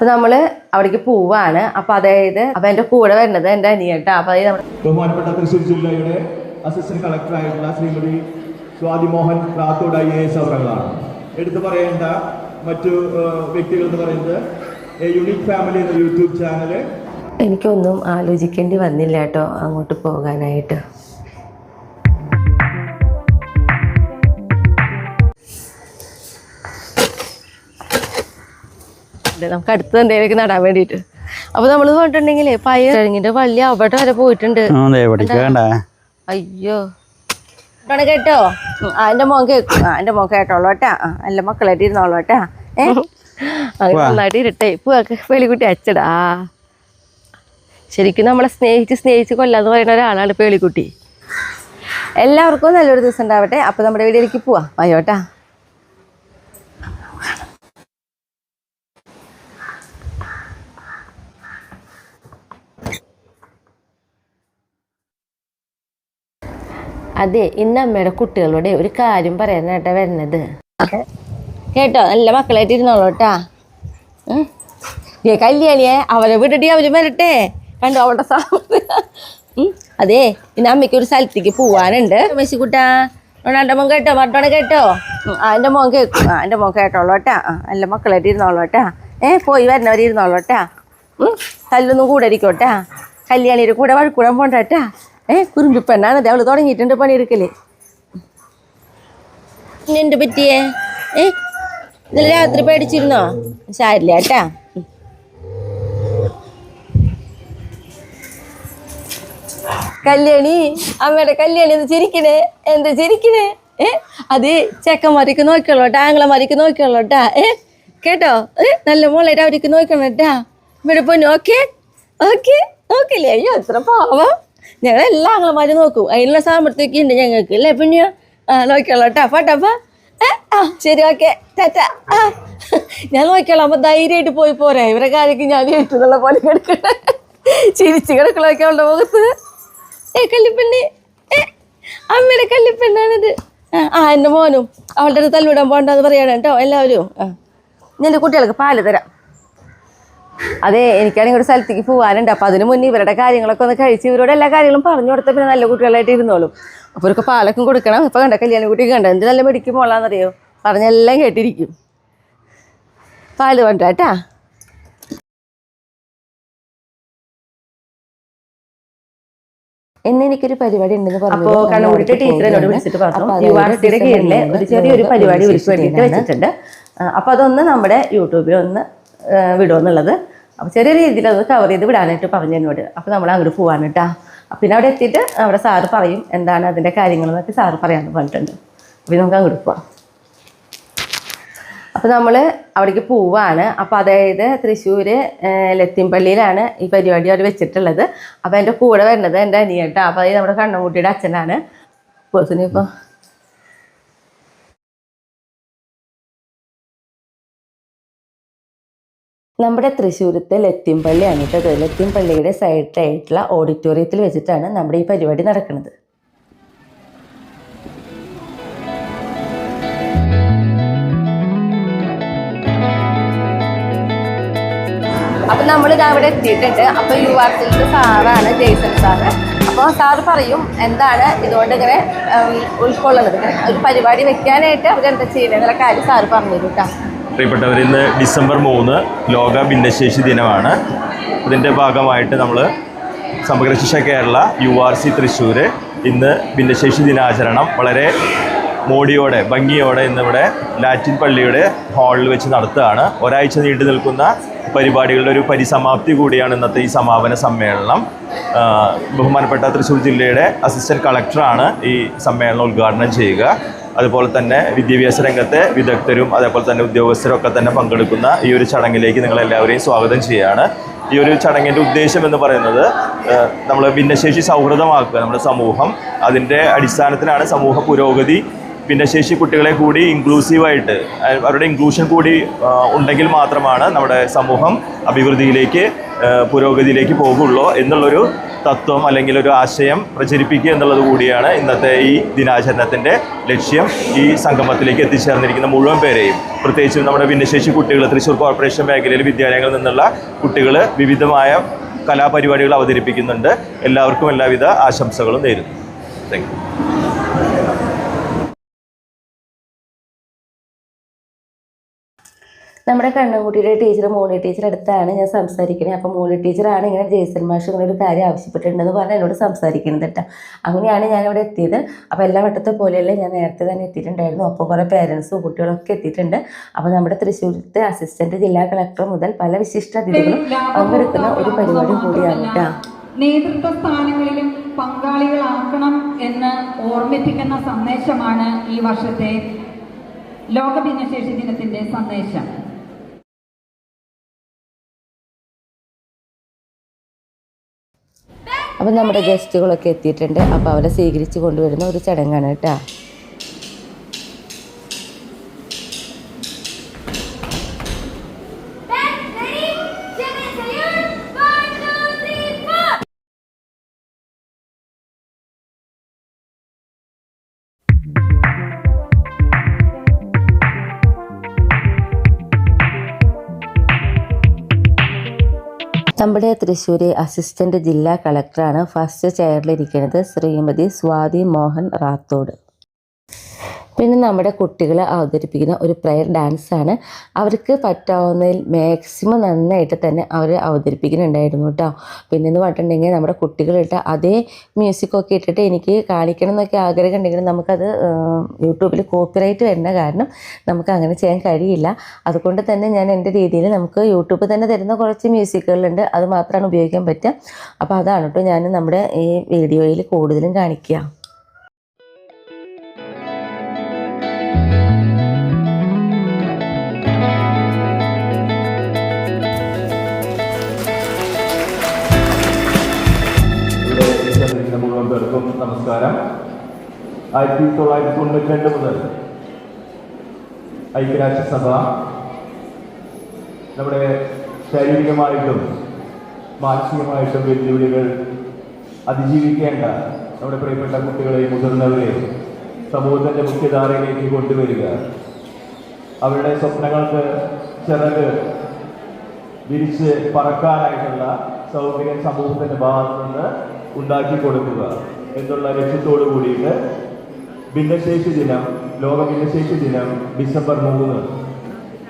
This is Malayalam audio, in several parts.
അപ്പൊ നമ്മള് അവിടേക്ക് പോവാണ്. അപ്പൊ അതായത് അപ്പൊ എന്റെ കൂടെ വരുന്നത് എന്റെ അനിയട്ടാ. അപ്പൊ ബഹുമാനപ്പെട്ട തൃശ്ശൂർ ജില്ലയുടെ അസിസ്റ്റന്റ് കളക്ടർ ആയിട്ടുള്ള ശ്രീമതി സ്വാതി മോഹൻ റാത്തോഡ് IAS അവர்களാണ്. എടുത്തു പറയേണ്ട മറ്റു വ്യക്തികൾ എന്ന് പറയുന്നത് യുണീക് ഫാമിലി എന്ന യൂട്യൂബ് ചാനല്. എനിക്കൊന്നും ആലോചിക്കേണ്ടി വന്നില്ല കേട്ടോ അങ്ങോട്ട് പോകാനായിട്ട്. നമുക്ക് അടുത്ത് എന്തെങ്കിലും നടാൻ വേണ്ടിട്ട്. അപ്പൊ നമ്മള് പോയിട്ടുണ്ടെങ്കിലേ പയ്യങ്ങിന്റെ പള്ളി അവിടെ വരെ പോയിട്ടുണ്ട്. അയ്യോ കേട്ടോ, എന്റെ മോൻ കേൾക്കും, എന്റെ മോൻ കേട്ടോളൂ കേട്ടാ. നല്ല മക്കളായിട്ട് ഇരുന്നോളൂ കേട്ടാ. നന്നായിട്ട് ഇരുട്ടെ പേളിക്കുട്ടി അച്ചടാ. ശരിക്കും നമ്മളെ സ്നേഹിച്ച് കൊല്ലാന്ന് പറയുന്ന ഒരാളാണ് പേളിക്കുട്ടി. എല്ലാവർക്കും നല്ലൊരു ദിവസം ഉണ്ടാവട്ടെ. അപ്പൊ നമ്മുടെ വീട്ടിലേക്ക് പോവാ. അയ്യോട്ടാ. അതെ, ഇന്ന് അമ്മയുടെ കുട്ടികളോട് ഒരു കാര്യം പറയാനായിട്ടാ വരുന്നത് കേട്ടോ. നല്ല മക്കളായിട്ട് ഇരുന്നോളൂ കേട്ടാ. കല്യാണിയെ അവരെ വിട്ടിട്ട് അവര് വരട്ടെ. കണ്ടോ അവളുടെ സാമർത്ഥ്യം. അതെ, ഇന്ന് അമ്മയ്ക്ക് ഒരു സ്ഥലത്തേക്ക് പോവാനുണ്ട്. മെസ്സിക്കുട്ടാ എൻ്റെ മോൻ കേട്ടോ, മട്ടോണ കേട്ടോ. എൻ്റെ മോൻ കേൾക്കും, എൻ്റെ മോൻ കേട്ടോളൂ കേട്ടാ. നല്ല മക്കളായിട്ട് ഇരുന്നോളൂ കേട്ടാ. പോയി വരുന്നവർ ഇരുന്നോളൂ കേട്ടാ. തല്ലൊന്നും കൂടെ ഇരിക്കോട്ടാ. കല്യാണിയുടെ കൂടെ വഴക്കൂടാൻ പോണ്ടാട്ടാ. കുറുമ്പി പെണ്ണാണത്, അവള് തുടങ്ങിയിട്ടുണ്ട് പണിയെടുക്കല്. എന്റെ പറ്റിയേ ഇന്നലെ രാത്രി പേടിച്ചിരുന്നോ? സാരില്ല കേട്ടാ. കല്യാണി, അമ്മയുടെ കല്യാണി എന്ന് ചിരിക്കണേ. എന്താ ചിരിക്കണേ? അത് ചെക്കന്മാർക്ക് നോക്കിയോളൂട്ടാ, ആങ്ങളമാർക്ക് നോക്കിയോളൂട്ടാ. കേട്ടോ, നല്ല മോളായിട്ട് അവർക്ക് നോക്കണം കേട്ടാ. ഇവിടെ പൊന്നു. ഓക്കെ ഓക്കെ നോക്കില്ലേ? അയ്യോ എത്ര പാവം. ഞങ്ങൾ എല്ലാ ആങ്ങളമാരും നോക്കും, അതിനുള്ള സാമർത്ഥ്യമൊക്കെ ഉണ്ട് ഞങ്ങൾക്ക് അല്ലേ പിന്നെ. നോക്കിയോളാം കേട്ടോ. ഫട്ടപ്പാ. ശരി, ഓക്കെ, ടാറ്റാ. ഞാൻ നോക്കിയോളാം. അപ്പൊ ധൈര്യമായിട്ട് പോയി പോരാ. ഇവരെ കാര്യക്ക് ഞാൻ വീട്ടിലുള്ള പോലെ കിടക്കട്ടെ. ചിരിച്ച് കിടക്കളൊക്കെ അവളുടെ മുഖത്ത്. കല്ലിപ്പെണ്ണി, അമ്മയുടെ കല്ലിപ്പെണ്ണാണിത്. എൻ്റെ മോനും അവളുടെ അടുത്ത് തല്ലിവിടാൻ പോകണ്ടെന്ന് പറയണം കേട്ടോ എല്ലാവരും. ഞാൻ എൻ്റെ കുട്ടികൾക്ക് പാല് തരാം. അതെ, എനിക്കാണെങ്കിൽ ഒരു സ്ഥലത്തേക്ക് പോകാനുണ്ട്. അപ്പം അതിന് മുന്നേ ഇവരുടെ കാര്യങ്ങളൊക്കെ ഒന്ന് കഴിച്ച് ഇവരോട് എല്ലാ കാര്യങ്ങളും പറഞ്ഞു കൊടുത്താൽ പിന്നെ നല്ല കുട്ടികളായിട്ട് ഇരുന്നോളും. അപ്പോൾ ഇവർക്ക് പാലൊക്കെ കൊടുക്കണം. ഇപ്പം കണ്ട കല്യാണ കുട്ടിക്ക് കണ്ട എന്ത് നല്ല മെഡിക്കും മോളാന്നറിയോ, പറഞ്ഞെല്ലാം കേട്ടിരിക്കും. പാല് വേണ്ട കേട്ടാ. എന്നെനിക്കൊരു പരിപാടി ഉണ്ടെന്ന് പറഞ്ഞു. അപ്പോൾ കണ്ണൂരിട്ട് ടീച്ചർ എന്നോട് വിളിച്ചിട്ട് പറഞ്ഞു യുവാർസിയുടെ കീഴിലെ ഒരു ചെറിയൊരു പരിപാടി വിളിച്ചു വേണ്ടിയിട്ട് വെച്ചിട്ടുണ്ട്. അപ്പോൾ അതൊന്ന് നമ്മുടെ യൂട്യൂബിൽ ഒന്ന് വിടുമെന്നുള്ളത്. അപ്പോൾ ചെറിയ രീതിയിൽ അത് കവർ ചെയ്ത് വിടാനായിട്ട് പറഞ്ഞു എന്നോട്. അപ്പോൾ നമ്മൾ അങ്ങോട്ട് പോകാൻ കേട്ടാ. പിന്നെ അവിടെ എത്തിയിട്ട് അവിടെ സാറ് പറയും എന്താണ് അതിൻ്റെ കാര്യങ്ങളെന്നൊക്കെ സാറ് പറയാമെന്ന് പറഞ്ഞിട്ടുണ്ട്. അപ്പോൾ നമുക്ക് അങ്ങോട്ട് പോവാം. അപ്പോൾ നമ്മൾ അവിടേക്ക് പോവാണ്. അപ്പോൾ അതായത് തൃശ്ശൂർ ലത്തിമ്പള്ളിയിലാണ് ഈ പരിപാടി അവർ വെച്ചിട്ടുള്ളത്. അപ്പോൾ എൻ്റെ കൂടെ വരുന്നത് എൻ്റെ അനിയട്ടാ. അപ്പോൾ അത് നമ്മുടെ കണ്ണൻകുട്ടിയുടെ അച്ഛനാണ്. ഇപ്പോൾ നമ്മുടെ തൃശ്ശൂരത്തെ ലത്തിമ്പള്ളിയാണ് കേട്ടോ. ലത്തിമ്പള്ളിയുടെ സൈഡിലായിട്ടുള്ള ഓഡിറ്റോറിയത്തിൽ വെച്ചിട്ടാണ് നമ്മുടെ ഈ പരിപാടി നടക്കുന്നത്. അപ്പം നമ്മളിത് അവിടെ എത്തിയിട്ടുണ്ട്. അപ്പോൾ യുവാർസിലത്തെ സാറാണ് ജെയ്സൺ സാറ്. അപ്പോൾ സാറ് പറയും എന്താണ് ഇതുകൊണ്ട് ഇങ്ങനെ ഉൾക്കൊള്ളുന്നത്, ഒരു പരിപാടി വെക്കാനായിട്ട് അവരെന്താ ചെയ്യുന്നത് എന്നുള്ള കാര്യം സാറ് പറഞ്ഞു തരും കേട്ടോ. പ്രിയപ്പെട്ടവർ, ഇന്ന് ഡിസംബർ 3 ലോക ഭിന്നശേഷി ദിനമാണ്. ഇതിൻ്റെ ഭാഗമായിട്ട് നമ്മൾ സമഗ്ര ശിക്ഷ കേരള URC തൃശ്ശൂർ ഇന്ന് ഭിന്നശേഷി ദിനാചരണം വളരെ മോടിയോടെ ഭംഗിയോടെ ഇന്നിവിടെ ലാറ്റിൻ പള്ളിയുടെ ഹാളിൽ വെച്ച് നടത്തുകയാണ്. ഒരാഴ്ച നീണ്ടു നിൽക്കുന്ന പരിപാടികളുടെ ഒരു പരിസമാപ്തി കൂടിയാണ് ഇന്നത്തെ ഈ സമാപന സമ്മേളനം. ബഹുമാനപ്പെട്ട തൃശ്ശൂർ ജില്ലയുടെ അസിസ്റ്റന്റ് കളക്ടറാണ് ഈ സമ്മേളനം ഉദ്ഘാടനം ചെയ്യുക. അതുപോലെ തന്നെ വിദ്യാഭ്യാസ രംഗത്തെ വിദഗ്ധരും അതേപോലെ തന്നെ ഉദ്യോഗസ്ഥരൊക്കെ തന്നെ പങ്കെടുക്കുന്ന ഈ ഒരു ചടങ്ങിലേക്ക് നിങ്ങളെല്ലാവരെയും സ്വാഗതം ചെയ്യുകയാണ്. ഈ ഒരു ചടങ്ങിൻ്റെ ഉദ്ദേശം എന്ന് പറയുന്നത് നമ്മൾ ഭിന്നശേഷി സൗഹൃദമാക്കുക നമ്മുടെ സമൂഹം. അതിൻ്റെ അടിസ്ഥാനത്തിലാണ് സമൂഹ പുരോഗതി ഭിന്നശേഷി കുട്ടികളെ കൂടി ഇൻക്ലൂസീവായിട്ട് അവരുടെ ഇൻക്ലൂഷൻ കൂടി ഉണ്ടെങ്കിൽ മാത്രമാണ് നമ്മുടെ സമൂഹം അഭിവൃദ്ധിയിലേക്ക് പുരോഗതിയിലേക്ക് പോകുള്ളൂ എന്നുള്ളൊരു തത്വം അല്ലെങ്കിൽ ഒരു ആശയം പ്രചരിപ്പിക്കുക എന്നുള്ളത് കൂടിയാണ് ഇന്നത്തെ ഈ ദിനാചരണത്തിൻ്റെ ലക്ഷ്യം. ഈ സംഗമത്തിലേക്ക് എത്തിച്ചേർന്നിരിക്കുന്ന മുഴുവൻ പേരെയും, പ്രത്യേകിച്ചും നമ്മുടെ ഭിന്നശേഷി കുട്ടികൾ, തൃശ്ശൂർ കോർപ്പറേഷൻ മേഖലയിൽ വിദ്യാലയങ്ങളിൽ നിന്നുള്ള കുട്ടികൾ വിവിധമായ കലാപരിപാടികൾ അവതരിപ്പിക്കുന്നുണ്ട്. എല്ലാവർക്കും എല്ലാവിധ ആശംസകളും നേരുന്നു. Thank you. നമ്മുടെ കണ്ണൻകുട്ടിയുടെ ടീച്ചർ മോളി ടീച്ചർ അടുത്താണ് ഞാൻ സംസാരിക്കുന്നത്. അപ്പോൾ മോളി ടീച്ചറാണ് ഇങ്ങനെ ജെയ്സൺ മാഷ് ഇങ്ങനെ ഒരു കാര്യം ആവശ്യപ്പെട്ടിട്ടുണ്ടെന്ന് പറഞ്ഞാൽ എന്നോട് സംസാരിക്കുന്നത് കേട്ടോ. അങ്ങനെയാണ് ഞാനിവിടെ എത്തിയത്. അപ്പോൾ എല്ലാ വട്ടത്തെ പോലെയല്ലേ, ഞാൻ നേരത്തെ തന്നെ എത്തിയിട്ടുണ്ടായിരുന്നു. അപ്പോൾ കുറേ പേരൻസും കുട്ടികളൊക്കെ എത്തിയിട്ടുണ്ട്. അപ്പോൾ നമ്മുടെ തൃശ്ശൂരത്തെ അസിസ്റ്റന്റ് ജില്ലാ കളക്ടർ മുതൽ പല വിശിഷ്ട അതിഥികളും പങ്കെടുക്കുന്ന ഒരു പരിപാടി കൂടിയാണ് കേട്ടോ. നേതൃത്വ സ്ഥാനങ്ങളിലും പങ്കാളികളാക്കണം എന്ന് ഓർമ്മിപ്പിക്കുന്ന സന്ദേശമാണ് ഈ വർഷത്തെ ലോക ഭിന്നശേഷി ദിനത്തിന്റെ സന്ദേശം. അപ്പം നമ്മുടെ ഗസ്റ്റുകളൊക്കെ എത്തിയിട്ടുണ്ട്. അപ്പോൾ അവരെ സ്വീകരിച്ച് കൊണ്ടുവരുന്ന ഒരു ചടങ്ങാണ് കേട്ടോ. നമ്മുടെ തൃശ്ശൂർ അസിസ്റ്റന്റ് ജില്ലാ കളക്ടറാണ് ഫസ്റ്റ് ചെയറിലിരിക്കുന്നത്, ശ്രീമതി സ്വാതി മോഹൻ റാത്തോഡ്. പിന്നെ നമ്മുടെ കുട്ടികൾ അവതരിപ്പിക്കുന്ന ഒരു പ്രെയർ ഡാൻസാണ്. അവർക്ക് പറ്റാവുന്നതിൽ മാക്സിമം നന്നായിട്ട് തന്നെ അവർ അവതരിപ്പിക്കുന്നുണ്ടായിരുന്നു കേട്ടോ. പിന്നെ എന്ന് പറഞ്ഞിട്ടുണ്ടെങ്കിൽ നമ്മുടെ കുട്ടികളിട്ട അതേ മ്യൂസിക്കൊക്കെ ഇട്ടിട്ട് എനിക്ക് കാണിക്കണം എന്നൊക്കെ ആഗ്രഹം ഉണ്ടെങ്കിലും നമുക്കത് യൂട്യൂബിൽ കോപ്പിറൈറ്റ് വരുന്ന കാരണം നമുക്ക് അങ്ങനെ ചെയ്യാൻ കഴിയില്ല. അതുകൊണ്ട് തന്നെ ഞാൻ എൻ്റെ രീതിയിൽ നമുക്ക് യൂട്യൂബ് തന്നെ തരുന്ന കുറച്ച് മ്യൂസിക്കുകളുണ്ട്, അത് മാത്രമാണ് ഉപയോഗിക്കാൻ പറ്റുക. അപ്പോൾ അതാണ് കേട്ടോ ഞാൻ നമ്മുടെ ഈ വീഡിയോയിൽ കൂടുതലും കാണിക്കുക. മുഴുവൻ പേർക്കും നമസ്കാരം. 1992 മുതൽ ഐക്യരാഷ്ട്രസഭ നമ്മുടെ ശാരീരികമായിട്ടും മാനസികമായിട്ടും വെല്ലുവിളികൾ അതിജീവിക്കേണ്ട നമ്മുടെ പ്രിയപ്പെട്ട കുട്ടികളെയും മുതിർന്നവരെയും സമൂഹത്തിൻ്റെ മുഖ്യധാരയിലേക്ക് കൊണ്ടുവരിക, അവരുടെ സ്വപ്നങ്ങൾക്ക് ചിറക് വിരിച്ച് പറക്കാനായിട്ടുള്ള സൗകര്യം സമൂഹത്തിൻ്റെ ഭാഗത്തു നിന്ന് ഉണ്ടാക്കി കൊടുക്കുക എന്നുള്ള ലക്ഷ്യത്തോടു കൂടിയിട്ട് ഭിന്നശേഷി ദിനം, ലോക ഭിന്നശേഷി ദിനം ഡിസംബർ 3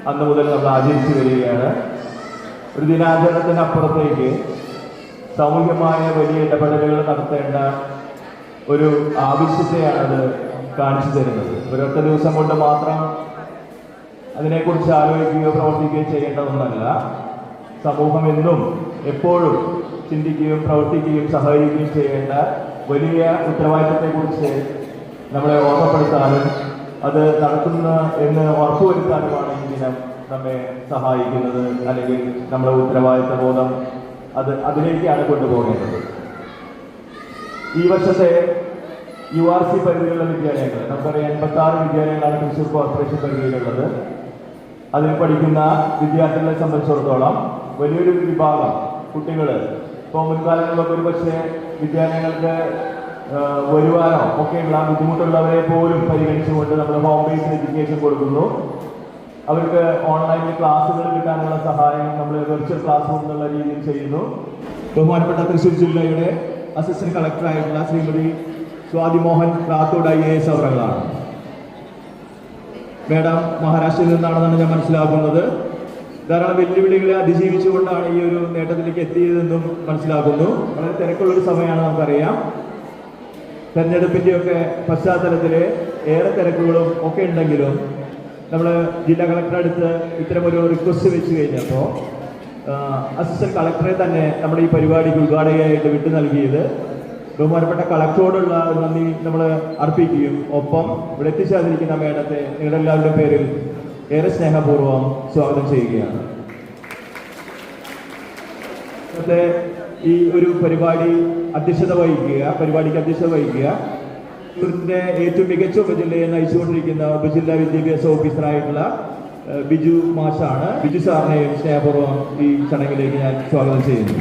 അന്ന് മുതൽ നമ്മൾ ആചരിച്ചു വരികയാണ്. ഒരു ദിനാചരണത്തിനപ്പുറത്തേക്ക് സാമൂഹ്യമായ വലിയ ഇടപെടലുകൾ നടത്തേണ്ട ഒരു ആവശ്യത്തെയാണത് കാണിച്ചു തരുന്നത്. ഒരൊറ്റ ദിവസം കൊണ്ട് മാത്രം അതിനെക്കുറിച്ച് ആലോചിക്കുകയോ പ്രവർത്തിക്കുകയോ ചെയ്യേണ്ട ഒന്നല്ല. സമൂഹം എന്നും എപ്പോഴും ചിന്തിക്കുകയും പ്രവർത്തിക്കുകയും സഹകരിക്കുകയും ചെയ്യേണ്ട വലിയ ഉത്തരവാദിത്തത്തെക്കുറിച്ച് നമ്മളെ ഓർമ്മപ്പെടുത്താനും അത് നടത്തുന്ന എന്ന് ഉറപ്പുവരുത്താനുമാണ് ഈ ദിനം നമ്മെ സഹായിക്കുന്നത്. അല്ലെങ്കിൽ നമ്മുടെ ഉത്തരവാദിത്ത ബോധം അതിലേക്കാണ് കൊണ്ടുപോകേണ്ടത്. ഈ വർഷത്തെ URC പരിധിയിലുള്ള വിദ്യാലയങ്ങൾ, നമുക്കറിയാം 86 വിദ്യാലയങ്ങളാണ് തൃശ്ശൂർ കോർപ്പറേഷൻ പരിധിയിലുള്ളത്. അതിൽ പഠിക്കുന്ന വിദ്യാർത്ഥികളെ സംബന്ധിച്ചിടത്തോളം വലിയൊരു വിഭാഗം കുട്ടികൾ ഇപ്പോൾ മുൻകാലങ്ങളിലൊക്കെ ഒരു പക്ഷേ വിദ്യാലയങ്ങൾക്ക് വരുവാനോ ഒക്കെയുള്ള ബുദ്ധിമുട്ടുള്ളവരെ പോലും പരിഗണിച്ചുകൊണ്ട് നമ്മൾ ഹോം ബേസ്ഡ് എഡ്യൂക്കേഷൻ കൊടുക്കുന്നു. അവർക്ക് ഓൺലൈനിൽ ക്ലാസ്സുകൾ കിട്ടാനുള്ള സഹായം നമ്മൾ വെർച്വൽ ക്ലാസ് റൂം എന്നുള്ള രീതിയിൽ ചെയ്യുന്നു. ബഹുമാനപ്പെട്ട തൃശ്ശൂർ ജില്ലയുടെ അസിസ്റ്റന്റ് കളക്ടറായിട്ടുള്ള ശ്രീമതി സ്വാതി മോഹൻ റാത്തോഡ് IAS അവരാണ്. മേഡം മഹാരാഷ്ട്രയിൽ നിന്നാണെന്നാണ് ഞാൻ മനസ്സിലാക്കുന്നത്. ധാരാളം വെല്ലുവിളികളെ അതിജീവിച്ചുകൊണ്ടാണ് ഈ ഒരു നേട്ടത്തിലേക്ക് എത്തിയതെന്നും മനസ്സിലാക്കുന്നു. വളരെ തിരക്കുള്ളൊരു സമയമാണ്, നമുക്കറിയാം. തെരഞ്ഞെടുപ്പിൻ്റെയൊക്കെ പശ്ചാത്തലത്തിൽ ഏറെ തിരക്കുകളും ഒക്കെ ഉണ്ടെങ്കിലും നമ്മൾ ജില്ലാ കളക്ടറെ അടുത്ത് ഇത്തരമൊരു റിക്വസ്റ്റ് വെച്ച് കഴിഞ്ഞപ്പോൾ അസിസ്റ്റന്റ് കളക്ടറെ തന്നെ നമ്മുടെ ഈ പരിപാടിക്ക് ഉദ്ഘാടകയായിട്ട് വിട്ടു നൽകിയത് ബഹുമാനപ്പെട്ട കളക്ടറോടുള്ള നന്ദി നമ്മൾ അർപ്പിക്കുകയും ഒപ്പം ഇവിടെ എത്തിച്ചേർന്നിരിക്കുന്ന മേഡത്തെ നിങ്ങളുടെ എല്ലാവരുടെയും പേരിൽ ഏറെ സ്നേഹപൂർവ്വം സ്വാഗതം ചെയ്യുകയാണ്. ഇന്നത്തെ ഈ ഒരു പരിപാടിക്ക് അധ്യക്ഷത വഹിക്കുക ഇവിടുത്തെ ഏറ്റവും മികച്ച ഉപജില്ലയെ നയിച്ചുകൊണ്ടിരിക്കുന്ന ഉപജില്ലാ വിദ്യാഭ്യാസ ഓഫീസറായിട്ടുള്ള ബിജു മാഷാണ്. ബിജു സാറിനെയും സ്നേഹപൂർവ്വം ഈ ചടങ്ങിലേക്ക് ഞാൻ സ്വാഗതം ചെയ്യുന്നു.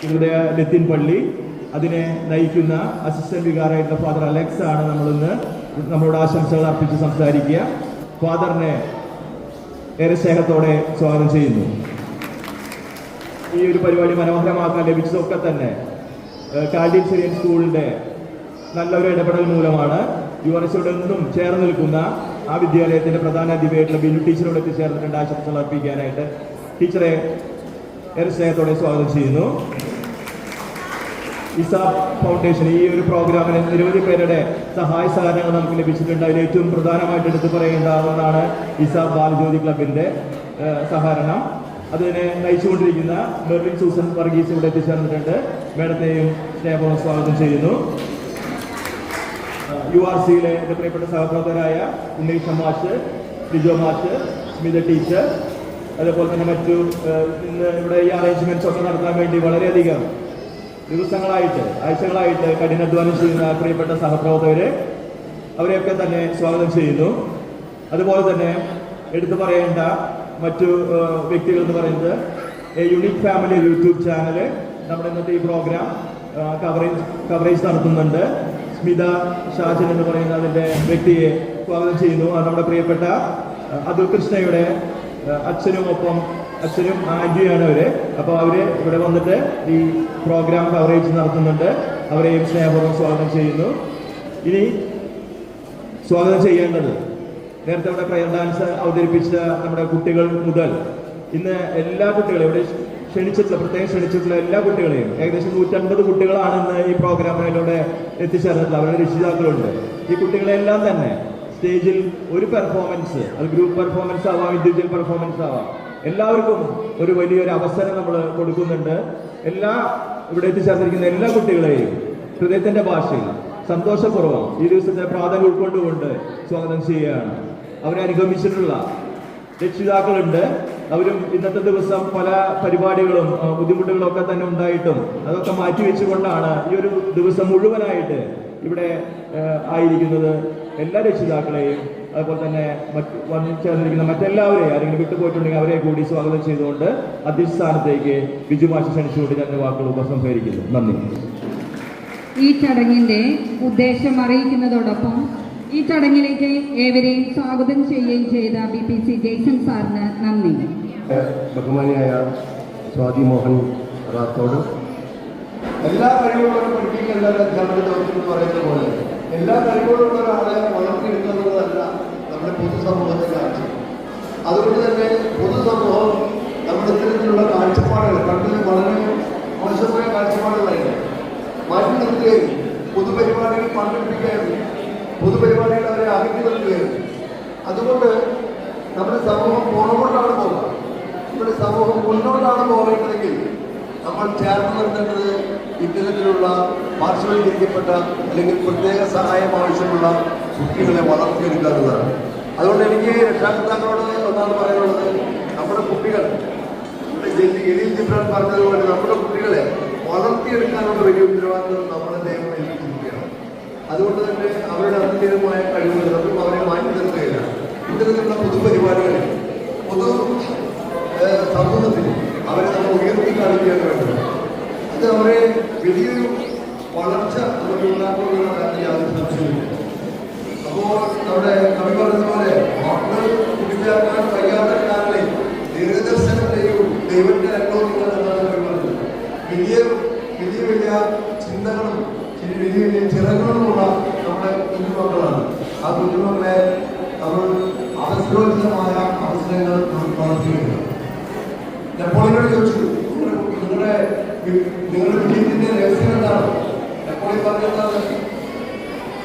ഇവിടെ നിതിൻ പള്ളി, അതിനെ നയിക്കുന്ന അസിസ്റ്റന്റ് വികാറായിട്ടുള്ള ഫാദർ അലക്സ് ആണ് നമ്മളോട് ആശംസകൾ അർപ്പിച്ച് സംസാരിക്കുക. ഫാദറിനെ ഏറെ സ്നേഹത്തോടെ സ്വാഗതം ചെയ്യുന്നു. ഈ ഒരു പരിപാടി മനോഹരമാക്കാൻ ലഭിച്ചതൊക്കെ തന്നെ കാൽഡിൻ സിറിയൻ സ്കൂളിൻ്റെ നല്ലൊരു ഇടപെടൽ മൂലമാണ്. യുവറസിയോട് നിന്നും ചേർന്ന് നിൽക്കുന്ന ആ വിദ്യാലയത്തിൻ്റെ പ്രധാന അധ്യാപികയായിട്ടുള്ള ബിനു ടീച്ചറോട് എത്തിച്ചേർന്നിട്ടുണ്ട് ആശംസകൾ അർപ്പിക്കാനായിട്ട്. ടീച്ചറെ ഏറെ സ്നേഹത്തോടെ സ്വാഗതം ചെയ്യുന്നു. ഇസാബ് ഫൗണ്ടേഷൻ ഈ ഒരു പ്രോഗ്രാമിന് നിരവധി പേരുടെ സഹായ സഹകരണങ്ങൾ നമുക്ക് ലഭിച്ചിട്ടുണ്ട്. അതിൽ ഏറ്റവും പ്രധാനമായിട്ട് എടുത്തു പറയേണ്ടാവുന്നതാണ് ഇസാബ് ബാലജ്യോതി ക്ലബിൻ്റെ സഹകരണം. അതിനെ നയിച്ചുകൊണ്ടിരിക്കുന്ന മെർലിൻ സൂസൻ വർഗീസ് ഇവിടെ എത്തിച്ചേർന്നിട്ടുണ്ട്. മേഡത്തെയും സ്നേഹപൂർവ്വം സ്വാഗതം ചെയ്യുന്നു. URCയിലെ എൻ്റെ പ്രിയപ്പെട്ട സഹപ്രവർത്തകരായ ഉണ്ണീഷ മാഷ്, ലിജോ മാഷ്, സ്മിത ടീച്ചർ, അതേപോലെ തന്നെ മറ്റു ഇന്ന് ഇവിടെ ഈ അറേഞ്ച്മെൻറ്റ്സ് ഒക്കെ നടത്താൻ വേണ്ടി വളരെയധികം ദിവസങ്ങളായിട്ട് ആഴ്ചകളായിട്ട് കഠിനാധ്വാനം ചെയ്യുന്ന പ്രിയപ്പെട്ട സഹപ്രവർത്തകരെ അവരെയൊക്കെ തന്നെ സ്വാഗതം ചെയ്യുന്നു. അതുപോലെ തന്നെ എടുത്തു പറയേണ്ട മറ്റു വ്യക്തികൾ എന്ന് പറയുന്നത് യുണീക് ഫാമിലി യൂട്യൂബ് ചാനൽ നമ്മുടെ ഇന്നത്തെ ഈ പ്രോഗ്രാം കവറേജ് നടത്തുന്നുണ്ട്. സ്മിത ഷാജൻ എന്ന് പറയുന്ന അതിൻ്റെ വ്യക്തിയെ സ്വാഗതം ചെയ്യുന്നു. അത് നമ്മുടെ പ്രിയപ്പെട്ട അതുൽ കൃഷ്ണയുടെ അച്ഛനും ആൻറ്റിയാണ് അവർ. അപ്പോൾ അവർ ഇവിടെ വന്നിട്ട് ഈ പ്രോഗ്രാം കവറേജ് നടത്തുന്നുണ്ട്. അവരെയും സ്നേഹപൂർവ്വം സ്വാഗതം ചെയ്യുന്നു. ഇനി സ്വാഗതം ചെയ്യേണ്ടത് നേരത്തെ ഇവിടെ പ്രയർ ഡാൻസ് അവതരിപ്പിച്ച നമ്മുടെ കുട്ടികൾ മുതൽ ഇന്ന് എല്ലാ കുട്ടികളെയും ഇവിടെ പ്രത്യേകം ക്ഷണിച്ചിട്ടുള്ള എല്ലാ കുട്ടികളെയും ഏകദേശം 150 കുട്ടികളാണ് ഇന്ന് ഈ പ്രോഗ്രാമിലൂടെ എത്തിച്ചേർന്നിട്ടുള്ളത്. അവരുടെ രക്ഷിതാക്കളുണ്ട്. ഈ കുട്ടികളെല്ലാം തന്നെ സ്റ്റേജിൽ ഒരു പെർഫോമൻസ്, അത് ഗ്രൂപ്പ് പെർഫോമൻസ് ആവാം, ഇൻഡിവിജ്വൽ പെർഫോമൻസ് ആവാം, എല്ലാവർക്കും ഒരു വലിയൊരു അവസരം നമ്മൾ കൊടുക്കുന്നുണ്ട്. ഇവിടെ എത്തിച്ചേർന്നിരിക്കുന്ന എല്ലാ കുട്ടികളെയും ഹൃദയത്തിൻ്റെ ഭാഷയിൽ സന്തോഷപൂർവ്വം ഈ ദിവസത്തെ പ്രാധാന്യം ഉൾക്കൊണ്ടുകൊണ്ട് സ്വാഗതം ചെയ്യുകയാണ്. അവരെ അനുഗമിച്ചിട്ടുള്ള രക്ഷിതാക്കളുണ്ട്. അവരും ഇന്നത്തെ ദിവസം പല പരിപാടികളും ബുദ്ധിമുട്ടുകളും ഒക്കെ തന്നെ ഉണ്ടായിട്ടും അതൊക്കെ മാറ്റിവെച്ചുകൊണ്ടാണ് ഈ ഒരു ദിവസം മുഴുവനായിട്ട് ഇവിടെ ആയിരിക്കുന്നത്. എല്ലാ രക്ഷിതാക്കളെയും അതുപോലെ തന്നെ വന്നു ചേർന്നിരിക്കുന്ന മറ്റെല്ലാവരെയും ആരെങ്കിലും വിട്ടുപോയിട്ടുണ്ടെങ്കിൽ അവരെ കൂടി സ്വാഗതം ചെയ്തുകൊണ്ട് അധ്യക്ഷ സ്ഥാനത്തേക്ക് ബിജു മാഷ് ക്ഷണിച്ചുകൊണ്ട് ഞാൻ വാക്കുകൾ ഉപസംഹരിക്കുന്നു. നന്ദി. ഈ ചടങ്ങിന്റെ ഉദ്ദേശം അറിയിക്കുന്നതോടൊപ്പം ഈ ചടങ്ങിലേക്ക് ഏവരെയും സ്വാഗതം ചെയ്യുകയും ചെയ്ത BPC ജെയ്സൺ സാറിന് നന്ദി. ബഹുമാനിയായ സ്വാതി മോഹൻ റാത്തോട്, എല്ലാ കഴിവുകളും പഠിപ്പിക്കേണ്ട അധ്യാപന ദൗത്യം എന്ന് പറയുന്ന പോലെ എല്ലാ കഴിവുകളുള്ള ഒരാളെ വളർത്തിയെടുക്കുന്നതല്ല നമ്മുടെ പൊതുസമൂഹത്തിന്റെ ആവശ്യം. അതുകൊണ്ട് തന്നെ പൊതുസമൂഹം നമ്മുടെ ഇത്തരത്തിലുള്ള കാഴ്ചപ്പാടുകൾ കണ്ടത് വളരെ മോശമായ കാഴ്ചപ്പാടുകളായിട്ട് മാറ്റി നിർത്തുകയും പൊതുപരിപാടികൾ പങ്കെടുപ്പിക്കുകയും പൊതുപരിപാടികൾ അവരെ അകറ്റി നിർത്തുകയും അതുകൊണ്ട് നമ്മുടെ സമൂഹം പുറകോട്ടാണ് പോകുക. നമ്മുടെ സമൂഹം മുന്നോട്ടാണ് പോകേണ്ടതെങ്കിൽ നമ്മൾ ചേർന്ന് നിർത്തേണ്ടത് ഇത്തരത്തിലുള്ള പാർശ്വവൽക്കരിക്കപ്പെട്ട അല്ലെങ്കിൽ പ്രത്യേക സഹായം ആവശ്യമുള്ള കുട്ടികളെ വളർത്തിയെടുക്കാവുന്നതാണ്. അതുകൊണ്ട് എനിക്ക് രക്ഷാകർത്താക്കളോട് ഒന്നാണ് പറയാനുള്ളത്, നമ്മുടെ കുട്ടികൾ എലീൽ ജിബ്രാൻ പറഞ്ഞതുപോലെ നമ്മുടെ കുട്ടികളെ വളർത്തിയെടുക്കാനുള്ള വലിയ ഉത്തരവാദിത്വം നമ്മുടെ ദൈവം ഏൽപ്പിച്ചിരിക്കുകയാണ്. അതുകൊണ്ട് തന്നെ അവരുടെ അതിൻ്റെതുമായ കഴിവുകൾ നമ്മൾ അവരെ മാറ്റി നിർത്തുകയില്ല. ഇത്തരത്തിലുള്ള പൊതുപരിപാടികളിൽ പൊതു സമൂഹത്തിൽ അവരെ നമ്മൾ ഉയർത്തി കാണിക്കുകയാണ് വേണ്ടത്. അത് അവരെ വലിയൊരു വളർച്ച അവർക്ക് ഉണ്ടാക്കുമെന്ന കാര്യത്തിൽ യാതൊരു സംശയമില്ല. അപ്പോൾ നമ്മുടെ കവി പറഞ്ഞതുപോലെ വാക്കുകൾ കുടിച്ചാക്കാൻ കഴിയാത്ത കാരണേ ദീർഘദർശനത്തെയും ദൈവത്തെ അനുഭവിക്കുക എന്നാണ് കവി പറഞ്ഞത്. വലിയ വലിയ വലിയ ചിന്തകളും വലിയ വലിയ ചിറകുകളുമുള്ള നമ്മുടെ കുഞ്ഞുമക്കളാണ്. ആ കുഞ്ഞുമക്കളെ നമ്മൾ അവസരോചിതമായ അവസരങ്ങൾ വളർത്തിയിട്ടുണ്ട്. നെപ്പോളിയനോട് ചോദിച്ചു, നിങ്ങളുടെ വിജയത്തിന്റെ രഹസ്യം എന്താണ്? നെപ്പോളിയൻ പറഞ്ഞതാണ്,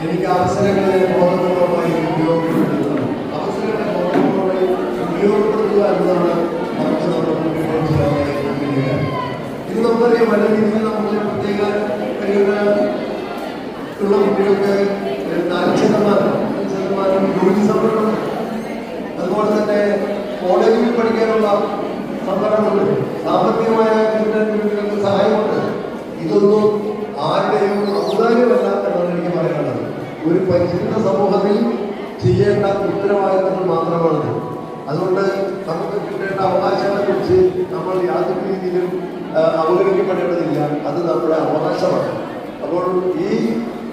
എനിക്ക് അവസരങ്ങളെ ബോധപൂർവമായി ഉപയോഗപ്പെടുത്തുന്നത്. അവസരങ്ങളെ ബോധപൂർവമായി ഉപയോഗപ്പെടുത്തുക എന്നതാണ് നമുക്ക് നമ്മുടെ കുട്ടികളെ. ഇത് നമുക്കറിയാം, പല രീതിയിൽ നമുക്ക് പ്രത്യേക കഴിവുള്ള കുട്ടികൾക്ക് 4% ജോലി സംവരണമുണ്ട്. അതുപോലെ തന്നെ കോളേജിൽ പഠിക്കാനുള്ള സംവരണമുണ്ട്. സാമ്പത്തികമായ കുട്ടികൾക്ക് സഹായമുണ്ട്. ഇതൊന്നും ആരുടെയും ഔദാര്യമല്ല എന്നാണ് എനിക്ക് പറയാനുള്ളത്. ഒരു പരിശുദ്ധ സമൂഹത്തിൽ ചെയ്യേണ്ട ഉത്തരവാദിത്തങ്ങൾ മാത്രമാണത്. അതുകൊണ്ട് നമുക്ക് കിട്ടേണ്ട അവകാശങ്ങളെക്കുറിച്ച് നമ്മൾ യാതൊരു രീതിയിലും അവഗണിക്കപ്പെടേണ്ടതില്ല. അത് നമ്മുടെ അവകാശമാണ്. അപ്പോൾ ഈ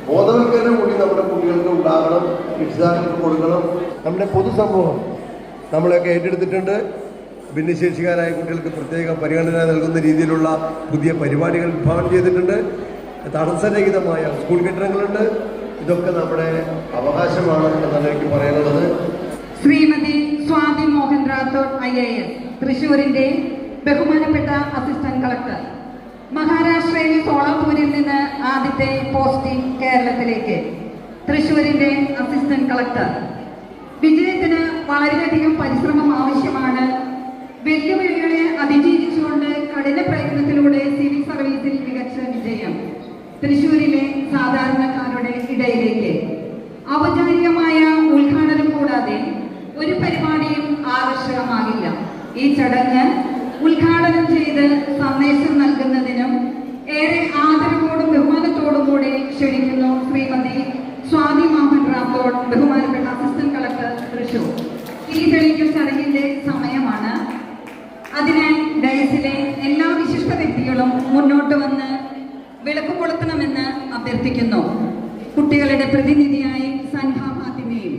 ബോധവൽക്കരണം കൂടി നമ്മുടെ കുട്ടികൾക്ക് ഉണ്ടാകണം, രക്ഷിതാക്കൾക്ക് കൊടുക്കണം. നമ്മുടെ പൊതുസമൂഹം നമ്മളെയൊക്കെ ഏറ്റെടുത്തിട്ടുണ്ട്. ഭിന്നശേഷിക്കാരായ കുട്ടികൾക്ക് പ്രത്യേക പരിഗണന നൽകുന്ന രീതിയിലുള്ള പുതിയ പരിപാടികൾ വിഭാവനം ചെയ്തിട്ടുണ്ട്. തടസ്സരഹിതമായ സ്കൂൾ കെട്ടിടങ്ങളുണ്ട്. ഇതൊക്കെ നമ്മുടെ അവകാശമാണ് എന്നാണ് എനിക്ക് പറയാനുള്ളത്. ശ്രീമതി സ്വാതി മോഹൻ റാത്തോഡ് IAS, തൃശ്ശൂരിന്റെ ബഹുമാനപ്പെട്ട അസിസ്റ്റന്റ് കളക്ടർ. മഹാരാഷ്ട്രയിലെ സോളാപൂരിൽ നിന്ന് ആദ്യത്തെ പോസ്റ്റിംഗ് കേരളത്തിലേക്ക്. തൃശ്ശൂരിന്റെ അസിസ്റ്റന്റ് കളക്ടർ. വിജയത്തിന് വളരെയധികം പരിശ്രമം ആവശ്യമാണ്. വെല്ലുവിളികളെ അതിജീവിച്ചുകൊണ്ട് കഠിന പ്രയത്നത്തിലൂടെ സിവിൽ സർവീസിൽ മികച്ച വിജയം. തൃശ്ശൂരിലെ സാധാരണക്കാരുടെ ഇടയിലേക്ക്. ഔപചാരികമായ ഉദ്ഘാടനം കൂടാതെ ഒരു പരിപാടിയും ആകർഷകമാകില്ല. ഈ ചടങ്ങ് ഉദ്ഘാടനം ചെയ്ത് സന്ദേശം നൽകുന്നതിനും ഏറെ ആദരവോടും ബഹുമാനത്തോടും കൂടി ക്ഷണിക്കുന്നു ശ്രീമതി സ്വാതി മോഹൻ റാത്തോഡ്, ബഹുമാനപ്പെട്ട അസിസ്റ്റന്റ് കളക്ടർ, തൃശൂർ. ഈ തെളിയിക്കൽ ചടങ്ങിന്റെ സമയമാണ്. അതിനാൽ ഡയസിലെ എല്ലാ വിശിഷ്ട വ്യക്തികളും മുന്നോട്ട് വന്ന് വിളക്ക് കൊളുത്തണമെന്ന് അഭ്യർത്ഥിക്കുന്നു. കുട്ടികളുടെ പ്രതിനിധിയായി Sanha ഫാത്തിമയും.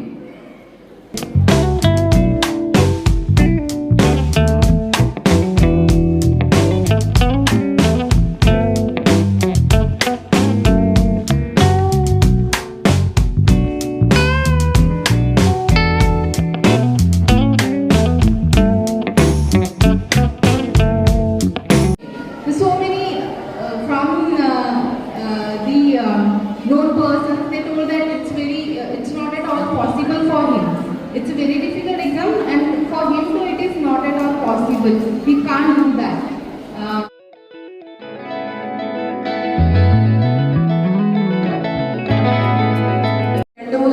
known persons, they told that it's not at all possible for him. It's a very difficult exam, and for him too it is not at all possible. He can't do that.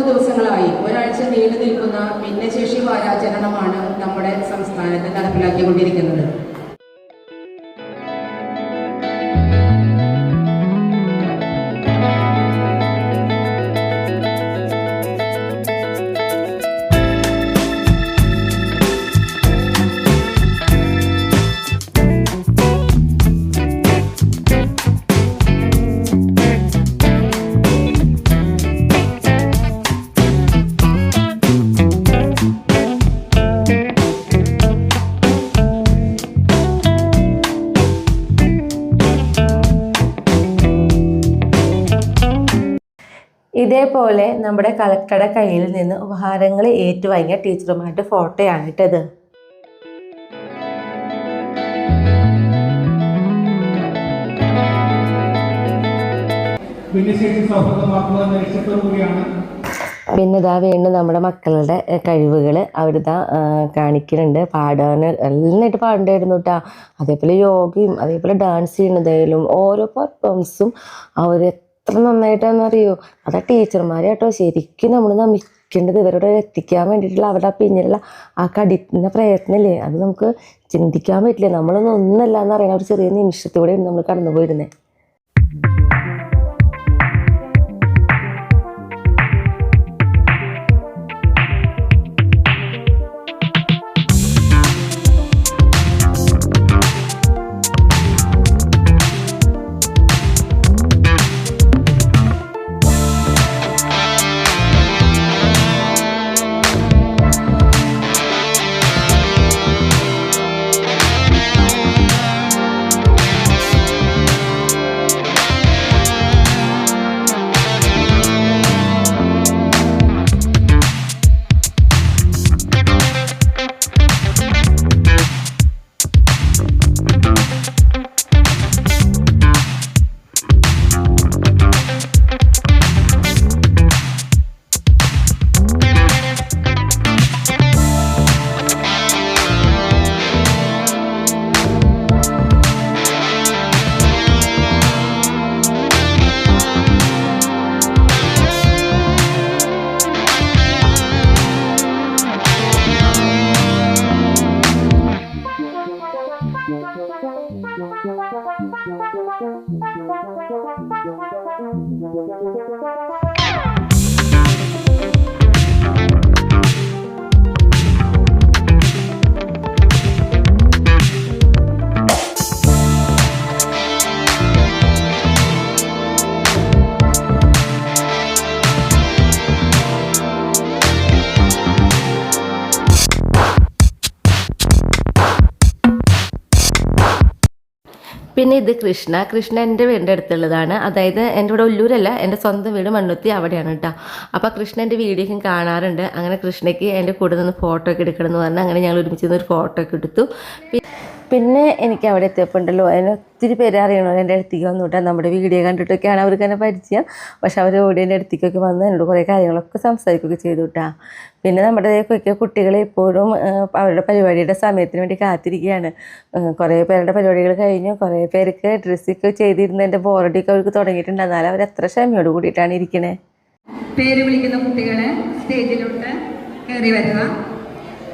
ദിവസങ്ങളായി ഒരാഴ്ച നീണ്ടു നിൽക്കുന്ന ഭിന്നശേഷി വാരാചരണമാണ് നമ്മുടെ സംസ്ഥാനത്ത് നടപ്പിലാക്കിക്കൊണ്ടിരിക്കുന്നത്. ഇതേപോലെ നമ്മുടെ കളക്ടറുടെ കയ്യിൽ നിന്ന് ഉപഹാരങ്ങൾ ഏറ്റുവാങ്ങിയ ടീച്ചറുമായിട്ട് ഫോട്ടോയാണ് ഇട്ടത്. പിന്നെ ഇതാ വീണ്ടും നമ്മുടെ മക്കളുടെ കഴിവുകൾ അവരിതാ കാണിക്കുന്നുണ്ട്. പാടാൻ നന്നായിട്ട് പാടണ്ടായിരുന്നു കേട്ടോ. അതേപോലെ യോഗയും അതേപോലെ ഡാൻസ് ചെയ്യുന്നതായാലും ഓരോ പെർഫോമൻസും അവർ എത്ര നന്നായിട്ടാണെന്നറിയോ. അതാ ടീച്ചർമാരെ കേട്ടോ ശരിക്കും നമ്മൾ നമിക്കേണ്ടത്. ഇവരോട് എത്തിക്കാൻ വേണ്ടിയിട്ടുള്ള അവരുടെ പിന്നിലുള്ള ആ കഠിന പ്രയത്നമില്ലേ, അത് നമുക്ക് ചിന്തിക്കാൻ പറ്റില്ല. നമ്മളൊന്നും ഒന്നല്ല എന്ന് പറയുന്ന ഒരു ചെറിയ നിമിഷത്തോടെയാണ് നമ്മൾ കടന്നു പോയിരുന്നത്. പിന്നെ ഇത് കൃഷ്ണ എൻ്റെ വീടിൻ്റെ അടുത്തുള്ളതാണ്. അതായത് എൻ്റെ ഇവിടെ ഒല്ലൂരല്ല, എൻ്റെ സ്വന്തം വീട് മണ്ണുത്തി അവിടെയാണ് കേട്ടോ. അപ്പോൾ കൃഷ്ണ എൻ്റെ വീഡിയോയ്ക്ക് കാണാറുണ്ട്. അങ്ങനെ കൃഷ്ണയ്ക്ക് എൻ്റെ കൂടെ നിന്ന് ഫോട്ടോ ഒക്കെ എടുക്കണം എന്ന് പറഞ്ഞാൽ അങ്ങനെ ഞങ്ങൾ ഒരുമിച്ച് നിന്ന് ഒരു ഫോട്ടോ ഒക്കെ എടുത്തു. പിന്നെ എനിക്ക് അവിടെ എത്തിയപ്പോണ്ടല്ലോ അതിന് ഒത്തിരി പേര് അറിയണോ എൻ്റെ അടുത്തേക്ക് വന്നു കേട്ടോ. നമ്മുടെ വീഡിയോ കണ്ടിട്ടൊക്കെയാണ് അവർക്ക് തന്നെ പരിചയം. പക്ഷെ അവർ ഓടി എൻ്റെ അടുത്തേക്കൊക്കെ വന്ന് എന്നോട് കുറേ കാര്യങ്ങളൊക്കെ സംസാരിക്കുകയൊക്കെ ചെയ്തു കേട്ടോ. പിന്നെ നമ്മുടെ കുട്ടികൾ എപ്പോഴും അവരുടെ പരിപാടിയുടെ സമയത്തിന് വേണ്ടി കാത്തിരിക്കുകയാണ്. കുറേ പേരുടെ പരിപാടികൾ കഴിഞ്ഞു, കുറേ പേർക്ക് ഡ്രസ്സൊക്കെ ചെയ്തിരുന്നതിൻ്റെ ബോറടിയൊക്കെ അവർക്ക് തുടങ്ങിയിട്ടുണ്ട്. എന്നാലും അവർ എത്ര ക്ഷമയോട് കൂടിയിട്ടാണ് ഇരിക്കണേ. പേര് വിളിക്കുന്ന കുട്ടികളെ സ്റ്റേജിലോട്ട് കയറി വരിക.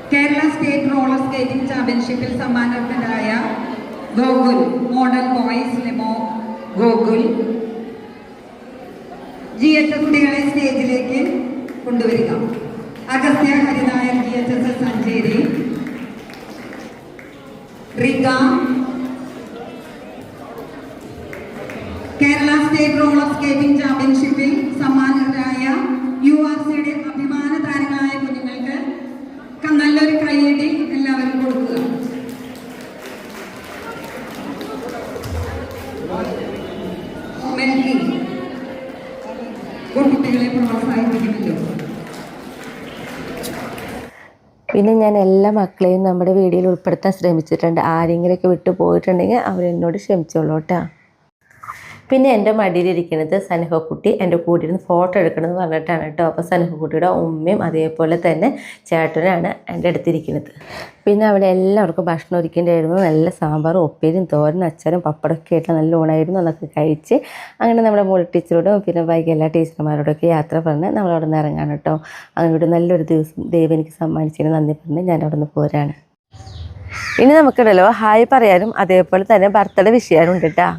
കേരള സ്റ്റേറ്റ് റോളർ സ്കേറ്റിംഗ് ചാമ്പ്യൻഷിപ്പിൽ സമ്മാനാർഹരായ Gokul model boys ലെമോ Gokul GHS കുട്ടികളെ സ്റ്റേജിലേക്ക് കൊണ്ടുവരിക. Agastya Hari Nair GHS സഞ്ചേരി, റിഗ. Kerala state roller skating ചാമ്പ്യൻഷിപ്പിൽ സമ്മാനരായ URCയുടെ അഭിമാന താരങ്ങളായ കുഞ്ഞുങ്ങൾക്ക് നല്ലൊരു കൈയടി എല്ലാവരും കൊടുക്കുക. മെൽകി കുട്ടികളെ പ്രോത്സാഹിപ്പിക്കുമല്ലോ. പിന്നെ ഞാൻ എല്ലാ മക്കളെയും നമ്മുടെ വീഡിയോയിൽ ഉൾപ്പെടുത്താൻ ശ്രമിച്ചിട്ടുണ്ട്. ആരെങ്കിലുമൊക്കെ വിട്ടു പോയിട്ടുണ്ടെങ്കിൽ അവരെന്നോട് ക്ഷമിച്ചോളൂ കേട്ടോ. പിന്നെ എൻ്റെ മടിയിലിരിക്കുന്നത് സനഹക്കുട്ടി എൻ്റെ കൂടെ ഇരുന്ന് ഫോട്ടോ എടുക്കണമെന്ന് പറഞ്ഞിട്ടാണ് കേട്ടോ. അപ്പോൾ സനഹക്കുട്ടിയുടെ ഉമ്മയും അതേപോലെ തന്നെ ചേട്ടനാണ് എൻ്റെ അടുത്തിരിക്കുന്നത്. പിന്നെ അവിടെ എല്ലാവർക്കും ഭക്ഷണം ഒരുക്കേണ്ടായിരുന്നു. നല്ല സാമ്പാറും ഉപ്പേരിയും തോരനും അച്ചാറും പപ്പടമൊക്കെ ആയിട്ട് നല്ല ഊണായിരുന്നു. അതൊക്കെ കഴിച്ച് അങ്ങനെ നമ്മുടെ മോൾ ടീച്ചറോടും പിന്നെ ബാക്കി എല്ലാ ടീച്ചർമാരോടൊക്കെ യാത്ര പറഞ്ഞ് നമ്മളവിടെ നിന്ന് ഇറങ്ങാണ് കേട്ടോ. അങ്ങനെ നല്ലൊരു ദിവസം ദൈവം എനിക്ക് സമ്മാനിച്ചതിന് നന്ദി പറഞ്ഞ് ഞാൻ അവിടെ നിന്ന് പോരാണ്. ഇനി നമുക്കിടല്ലോ ഹായ് പറയാനും അതേപോലെ തന്നെ ബർത്ത്ഡേ വിഷയാനുണ്ട് കേട്ടോ.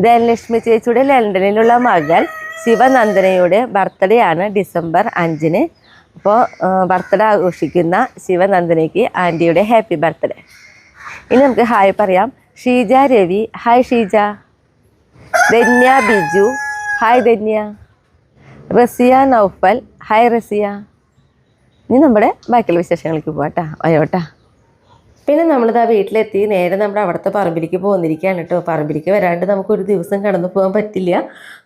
ധനലക്ഷ്മി ചേച്ചിയുടെ ലണ്ടനിലുള്ള മകൾ ശിവനന്ദനയുടെ ബർത്ത്ഡേ ആണ് ഡിസംബർ 5-ന്. അപ്പോൾ ബർത്ത്ഡേ ആഘോഷിക്കുന്ന ശിവനന്ദനയ്ക്ക് ആൻറ്റിയുടെ ഹാപ്പി ബർത്ത്ഡേ. ഇനി നമുക്ക് ഹായ് പറയാം. Sheeja Ravi, hi Sheeja. Dhanya Biju, hi Dhanya. Raziya Naufal, hi Raziya. ഇനി നമ്മുടെ ബാക്കിയുള്ള വിശേഷങ്ങൾക്ക് പോകാം കേട്ടോ. വയോട്ടാ. പിന്നെ നമ്മളിത് ആ വീട്ടിലെത്തി നേരെ നമ്മുടെ അവിടുത്തെ പറമ്പിലേക്ക് പോകുന്നിരിക്കുകയാണ് കേട്ടോ. പറമ്പിലേക്ക് വരാണ്ട് നമുക്കൊരു ദിവസം കടന്നു പോകാൻ പറ്റില്ല.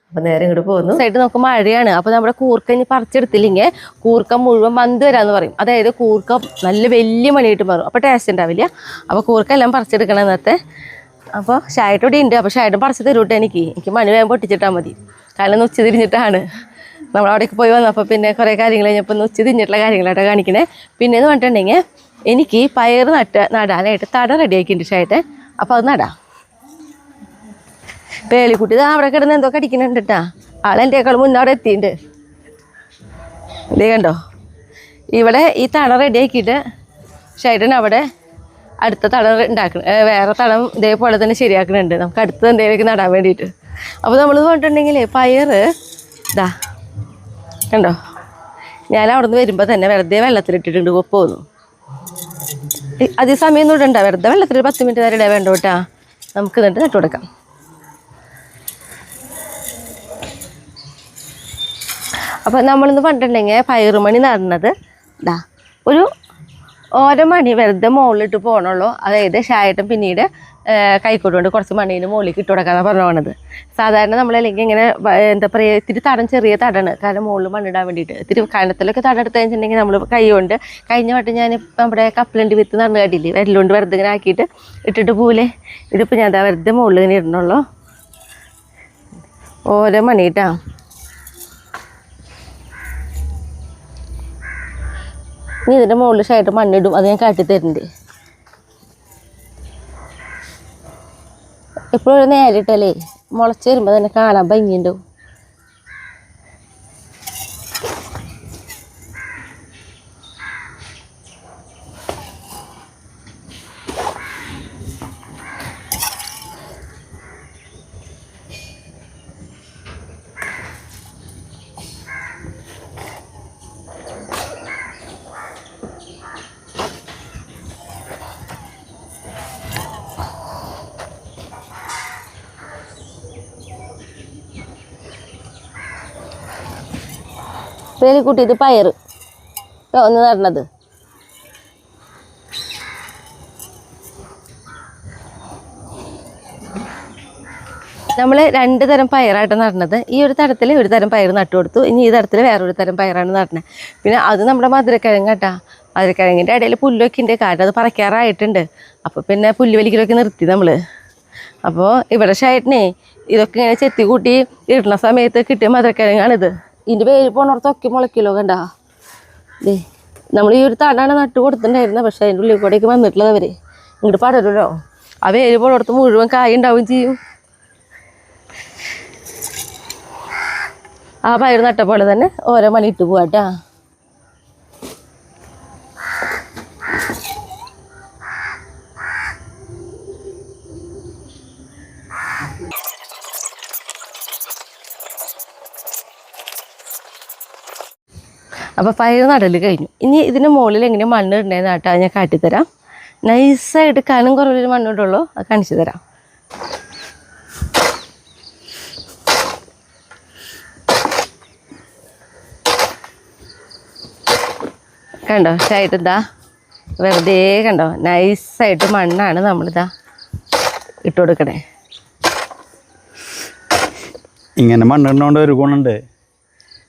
അപ്പോൾ നേരെ ഇങ്ങോട്ട് പോകുന്നു. സൈഡ് നമുക്ക് മഴയാണ്. അപ്പോൾ നമ്മുടെ കൂർക്ക ഇനി പറിച്ചെടുത്തില്ലെങ്കിൽ കൂർക്ക മുഴുവൻ മന്ത് വരാമെന്ന് പറയും. അതായത് കൂർക്ക നല്ല വലിയ മണിയായിട്ട് മാറും. അപ്പോൾ ടേസ്റ്റ് ഉണ്ടാവില്ല. അപ്പോൾ കൂർക്ക എല്ലാം പറിച്ചെടുക്കണം ഇന്നത്തെ. അപ്പോൾ ഷായിട്ടോടെ ഉണ്ട്. അപ്പോൾ ഷായിട്ടും പറിച്ച് തരൂട്ടെ. എനിക്ക് മണി വേഗം പൊട്ടിച്ചിട്ടാൽ മതി. കാരണം ഉച്ച തിരിഞ്ഞിട്ടാണ് നമ്മളവിടേക്ക് പോയി വന്നപ്പോൾ പിന്നെ കുറേ കാര്യങ്ങൾ കഴിഞ്ഞപ്പോൾ ഉച്ച തിരിഞ്ഞിട്ടുള്ള കാര്യങ്ങളായിട്ടാണ് കാണിക്കണേ. പിന്നെ എന്ന് പറഞ്ഞിട്ടുണ്ടെങ്കിൽ എനിക്ക് പയർ നടാനായിട്ട് തട റെഡിയാക്കിയിട്ടുണ്ട് ഷായിട്ട്. അപ്പോൾ അത് നടാം. പേളിക്കുട്ടി അവിടെ കിടന്ന് എന്തോ കടിക്കുന്നുണ്ട് കേട്ടാ. ആളെൻ്റെക്കാൾ മുന്നേ അവിടെ എത്തിയിട്ടുണ്ട്. ഇതേ കണ്ടോ. ഇവിടെ ഈ തട റെഡിയാക്കിയിട്ട് ഷായിട്ടൻ അവിടെ അടുത്ത തടം ഉണ്ടാക്കണം. വേറെ തടം ഇതേപോലെ തന്നെ ശരിയാക്കുന്നുണ്ട്. നമുക്ക് അടുത്ത് എന്തെങ്കിലുമൊക്കെ നടാൻ വേണ്ടിയിട്ട്. അപ്പോൾ നമ്മൾ പറഞ്ഞിട്ടുണ്ടെങ്കിൽ പയർ ഇതാ കണ്ടോ. ഞാൻ അവിടെ നിന്ന് വരുമ്പോൾ തന്നെ വെറുതെ വെള്ളത്തിലിട്ടിട്ടുണ്ട്. പോന്നു അതേ സമയം ഒന്നും ഇടണ്ട. വെറുതെ വെള്ളത്തിൽ 10 മിനിറ്റ് നേരം ഇടാൻ വേണ്ട കേട്ടാ. നമുക്ക് എന്നിട്ട് നട്ടു കൊടുക്കാം. അപ്പോൾ നമ്മളിന്ന് പറഞ്ഞിട്ടുണ്ടെങ്കിൽ പയറുമണി നടന്നത് ഇതാ ഒരു ഓരോ മണി വെറുതെ മുകളിലിട്ട് പോകണുള്ളൂ. അതായത് ഷായിട്ടും പിന്നീട് കൈക്കോട്ട് കൊണ്ട് കുറച്ച് മണീന് മുകളിലേക്ക് ഇട്ട് കൊടുക്കാനാണ് പറഞ്ഞു പോണത്. സാധാരണ നമ്മളല്ലെങ്കിൽ ഇങ്ങനെ എന്താ പറയുക ഇത്തിരി തടം ചെറിയ തടാണ്. കാരണം മുകളിൽ മണ്ണിടാൻ വേണ്ടിയിട്ട്. ഇത്തിരി കനത്തിലൊക്കെ തടം എടുത്ത് കഴിഞ്ഞിട്ടുണ്ടെങ്കിൽ നമ്മൾ കൈ കൊണ്ട് കഴിഞ്ഞ വട്ടം ഞാൻ നമ്മുടെ കപ്പലണ്ടി വിത്ത് നടന്നു കാട്ടില്ലേ വെല്ലുകൊണ്ട് വെറുതെ ഇങ്ങനെ ആക്കിയിട്ട് ഇട്ടിട്ട് പോലെ. ഇതിപ്പോൾ ഞാൻ അതാ വെറുതെ മുകളിൽ ഇങ്ങനെ ഇടണുള്ളൂ ഓരോ മണിയിട്ടാ. ഇനി ഇതിൻ്റെ മുകളിൽ ഷായിട്ട് മണ്ണിടും. അത് ഞാൻ കാട്ടിത്തരുന്നുണ്ട്. എപ്പോഴും നേരിട്ടല്ലേ മുളച്ച് വരുമ്പോൾ തന്നെ കാണാൻ ഭംഗിയുണ്ടാവും. പേലിക്കുട്ടി ഇത് പയർ ഒന്ന് നടണത്. നമ്മൾ 2 തരം പയറായിട്ട് നടണത്. ഈ ഒരു തരത്തിൽ ഒരു തരം പയർ നട്ടു കൊടുത്തു. ഇനി ഈ തരത്തിൽ വേറൊരു തരം പയറാണ് നടണത്. പിന്നെ അത് നമ്മുടെ മധുരക്കിഴങ്ങ് കേട്ടാ. മധുരക്കിഴങ്ങിൻ്റെ ഇടയിൽ പുല്ലൊക്കെ ഉണ്ട്. കാരണം അത് പറിക്കാറായിട്ടുണ്ട്. അപ്പോൾ പിന്നെ പുല്ല് വലിക്കലൊക്കെ നിർത്തി നമ്മൾ. അപ്പോൾ ഇവിടെ ഷായിട്ടിനെ ഇതൊക്കെ ഇങ്ങനെ ചെത്തി കൂട്ടി ഇടുന്ന സമയത്ത് കിട്ടിയ മധുരക്കിഴങ്ങാണിത്. ഇതിൻ്റെ വേര് പോണോർത്തൊക്കെ മുളക്കിലോ കണ്ടാ. ദേ നമ്മൾ ഈ ഒരു തടാണ് നട്ട് കൊടുത്തിട്ടുണ്ടായിരുന്നത്. പക്ഷേ അതിൻ്റെ ഉള്ളിൽ കൂടെയൊക്കെ വന്നിട്ടുള്ളത് അവർ ഇങ്ങോട്ട് പടരുമല്ലോ. ആ വേര് പോണോടത്ത് മുഴുവൻ കായ ഉണ്ടാവുകയും ചെയ്യും. ആ പയർ നട്ട പോലെ തന്നെ ഓരോ മണി ഇട്ട് പോവാട്ടാ. അപ്പോൾ പയർ നടൽ കഴിഞ്ഞു. ഇനി ഇതിന് മുകളിൽ എങ്ങനെ മണ്ണ് ഇടേണ്ടതെന്ന് കേട്ടോ ഞാൻ കാട്ടിത്തരാം. നൈസായിട്ട് കനം കുറവൊരു മണ്ണിടുള്ളൂ, അത് കാണിച്ചു തരാം. കണ്ടോ ഷായിട്ട് ഇതാ വെറുതെ കണ്ടോ നൈസായിട്ട് മണ്ണാണ് നമ്മളിതാ ഇട്ട് കൊടുക്കണേ. ഇങ്ങനെ മണ്ണിടുന്നതുകൊണ്ട് ഒരു ഗുണമുണ്ട്.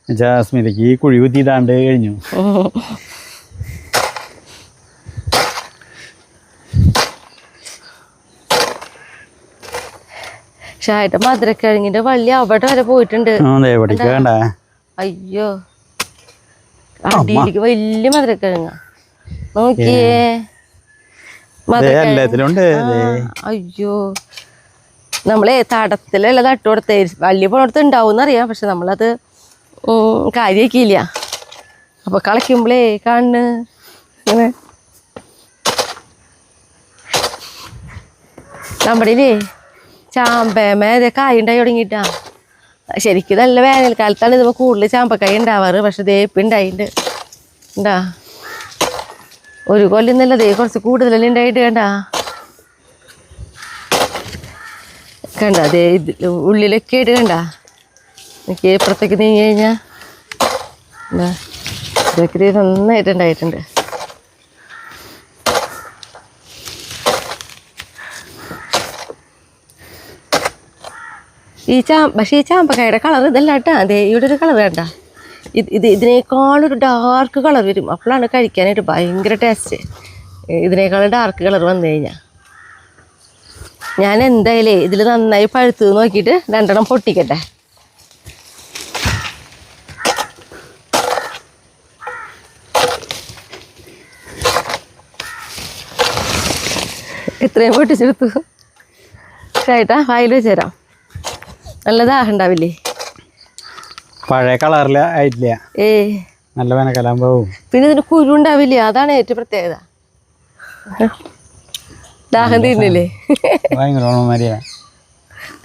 എന്നുവെച്ചാൽ സ്മിതയ്ക്ക് ഈ കുഴി കുത്തിയിടാണ്ട് കഴിഞ്ഞു. ഷായിട്ട് മധുരക്കിഴങ്ങിന്റെ വള്ളി അവിടെ വരെ പോയിട്ടുണ്ട്. അയ്യോ അടിയിലേക്ക് വലിയ മധുരക്കിഴങ്ങ നോക്കിയേ. അയ്യോ നമ്മളെ തടത്തിലല്ല തട്ട് കൊടുത്തേ. വള്ളി പോണടുത്ത് ഉണ്ടാവും അറിയാം. പക്ഷെ നമ്മളത് കാര്യമാക്കിയില്ല. അപ്പൊ കളിക്കുമ്പോളേ കണ്ണ് ഇങ്ങനെ നമ്മുടെ ചാമ്പേമ ഇതേ കായ ഉണ്ടായി തുടങ്ങിയിട്ടാ. ശരിക്കും നല്ല വേനൽക്കാലത്താണ് ഇത് കൂടുതൽ ചാമ്പക്കായ ഉണ്ടാവാറ്. പക്ഷെ ദേപ്പ് ഉണ്ടായിട്ടുണ്ട് ഉണ്ടാ. ഒരു കൊല്ലം എന്നല്ല ദേ കുറച്ച് കൂടുതലെല്ലാം ഉണ്ടായിട്ട് കണ്ടാ. കണ്ട അതേ ഇത് ഉള്ളിലൊക്കെ ആയിട്ട് കണ്ട. എനിക്ക് ഇപ്പുറത്തേക്ക് നീങ്ങി കഴിഞ്ഞാൽ ഇതൊക്കെ നന്നായിട്ടുണ്ടായിട്ടുണ്ട്. പക്ഷേ ഈ ചാമ്പക്കായുടെ കളർ ഇതല്ല കേട്ടോ. അതെ ഇവിടെ ഒരു കളർ വേണ്ട. ഇതിനേക്കാളൊരു ഡാർക്ക് കളർ വരും. അപ്പോഴാണ് കഴിക്കാനായിട്ട് ഭയങ്കര ടേസ്റ്റ്. ഇതിനേക്കാൾ ഡാർക്ക് കളർ വന്നു കഴിഞ്ഞാൽ ഞാൻ എന്തായാലേ ഇതിൽ നന്നായി പഴുത്ത് നോക്കിയിട്ട് 2 പൊട്ടിക്കട്ടെ. ഇത്രയും പൊട്ടിച്ചെടുത്തു. ചേട്ടാ വായിൽ വെച്ച് തരാം. നല്ല ദാഹം ഉണ്ടാവില്ലേ? പഴയ കളറിൽ ആയിട്ടില്ല. നല്ല വേനൽക്കാലാകുമ്പോ പിന്നെ ഇതിന് കുരു ഉണ്ടാവില്ല. അതാണ് ഏറ്റവും പ്രത്യേകത. ദാഹം തീരുന്നില്ലേ?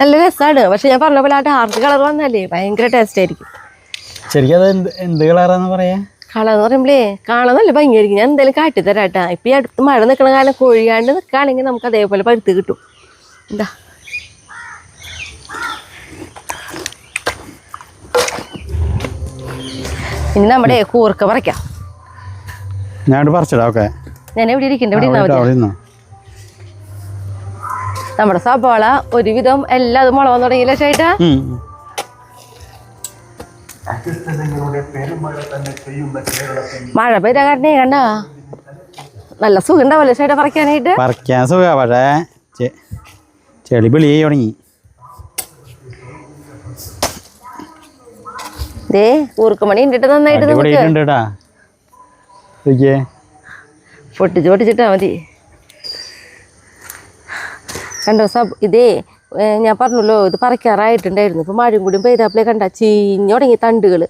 നല്ല രസമാണ്. പക്ഷെ ഞാൻ പറഞ്ഞ പോലെ ആ ഡാർക്ക് കളർ വന്നാലേ ഭയങ്കര ടേസ്റ്റ് ആയിരിക്കും. ശരിക്കും അത് എന്ത് കളറാന്ന് പറയാ? കളർ എന്ന് പറയുമ്പോഴേ കാണാൻ നല്ല ഭംഗിയായിരിക്കും. ഞാൻ എന്തായാലും കാട്ടിത്തരാം കേട്ടാ. ഇപ്പം ഈ അടുത്ത് മഴ നിൽക്കണ കാലം കൊഴിയാണ്ട് നിൽക്കുകയാണെങ്കിൽ നമുക്ക് അതേപോലെ പഴുത്ത് കിട്ടും. എന്താ ഇനി നമ്മുടെ കൂർക്ക പറിക്കാം. ഞാൻ പറിച്ചിടാം. ഓക്കെ, ഞാൻ എവിടെ ഇരിക്കണ്ട? ഇവിടെ നമ്മുടെ സവാള ഒരുവിധം എല്ലാം അത് മുളവൻ തുടങ്ങിയില്ല ചേട്ടാ. മഴ പെയ്ത കാരണേ കണ്ട നല്ല സുഖം ഉണ്ടാവല്ലോ ചേട്ടാ പറിക്കാനായിട്ട്. പറിക്കാൻ സുഖ. പക്ഷേ ചെളി പിളി തുടങ്ങി. ദേ കൂർക്കമണി ഉണ്ടിട്ട് നന്നായിട്ട് പൊട്ടിച്ച് പൊട്ടിച്ചിട്ടാ മതി. കണ്ടോ ഇതേ ഞാൻ പറഞ്ഞല്ലോ ഇത് പറിക്കാറായിട്ടുണ്ടായിരുന്നു. ഇപ്പം മഴയും കൂടി പെയ്തപ്പോഴേ കണ്ട ചീഞ്ഞു തുടങ്ങി തണ്ടുകൾ.